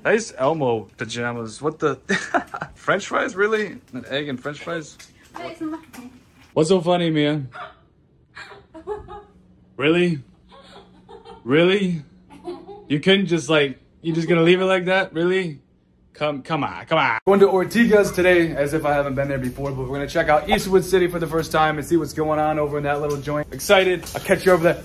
Nice Elmo pajamas. What the? French fries, really? An egg and French fries? What's so funny, Mia? Really? Really? You couldn't just like, you just gonna leave it like that? Really? Come on. Going to Ortigas today, as if I haven't been there before, but we're gonna check out Eastwood City for the first time and see what's going on over in that little joint. Excited. I'll catch you over there.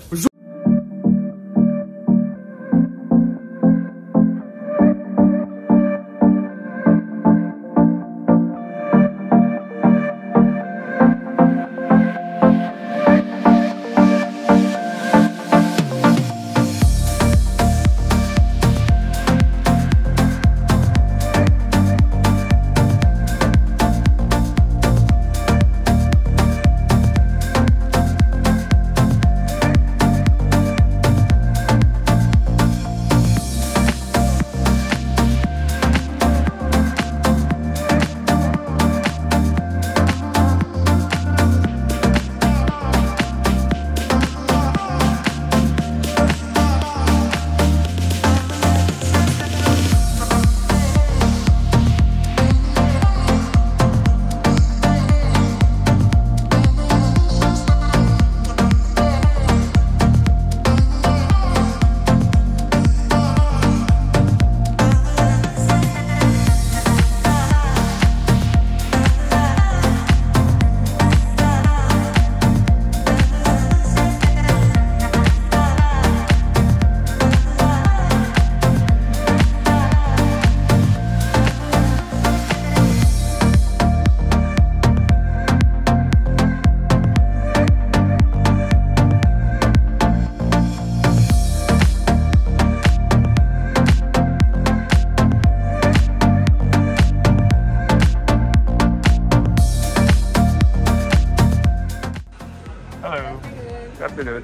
Afternoon.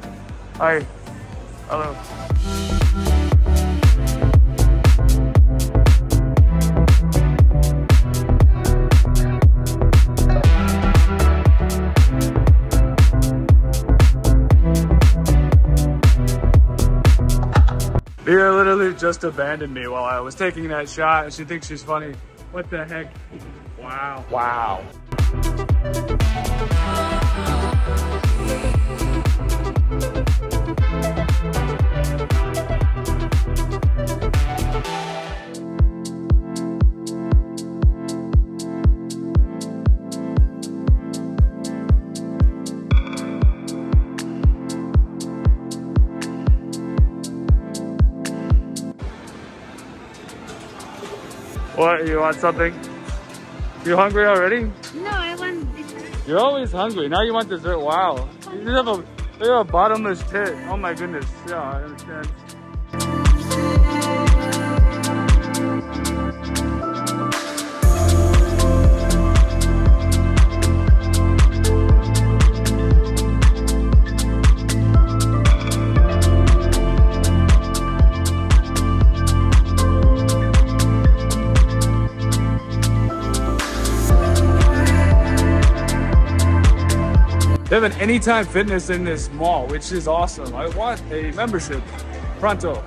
Hi. Hello. Mia literally just abandoned me while I was taking that shot and she thinks she's funny. What the heck? Wow. Wow. What, you want something? You hungry already? No, I want dessert. You're always hungry. Now you want dessert. Wow. You just have a bottomless pit. Oh my goodness. Yeah, I understand. They have an anytime fitness in this mall, which is awesome. I want a membership. Pronto.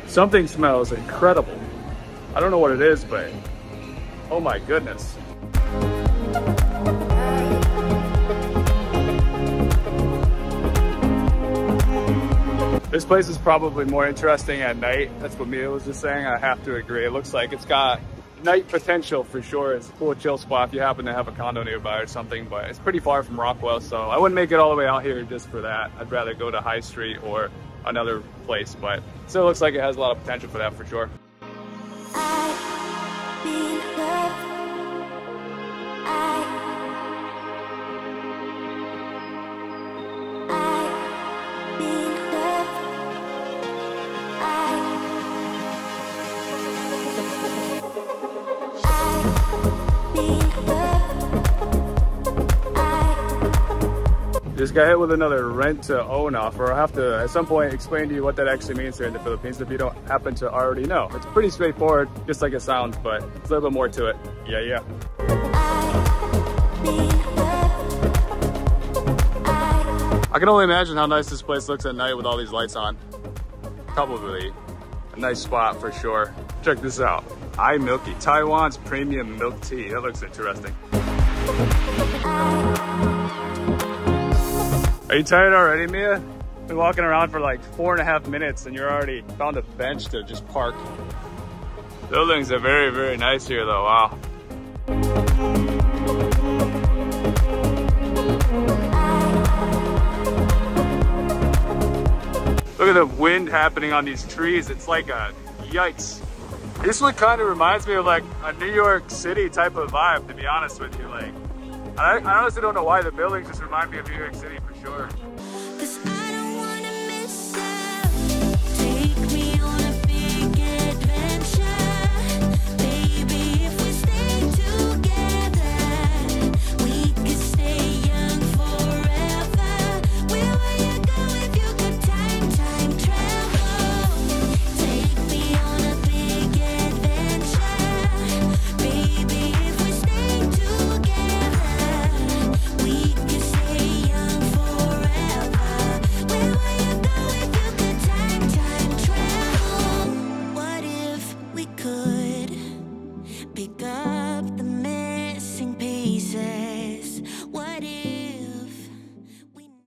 Something smells incredible. I don't know what it is, but oh my goodness. This place is probably more interesting at night. That's what Mia was just saying. I have to agree. It looks like it's got night potential for sure. It's a cool chill spot if you happen to have a condo nearby or something, but it's pretty far from Rockwell, so I wouldn't make it all the way out here just for that. I'd rather go to High Street or another place, but still looks like it has a lot of potential for that for sure. just got hit with another rent to own offer. I'll have to at some point explain to you what that actually means here in the Philippines if you don't happen to already know. It's pretty straightforward, just like it sounds, but there's a little bit more to it. Yeah. I can only imagine how nice this place looks at night with all these lights on. Probably a nice spot for sure. Check this out. iMilky, Taiwan's premium milk tea. That looks interesting. Are you tired already, Mia? Been walking around for like 4.5 minutes and you're already found a bench to just park. Buildings are very, very nice here though, wow. Look at the wind happening on these trees. It's like a yikes. This one kind of reminds me of like a New York City type of vibe, to be honest with you. Like, I honestly don't know why the buildings just remind me of New York City for sure.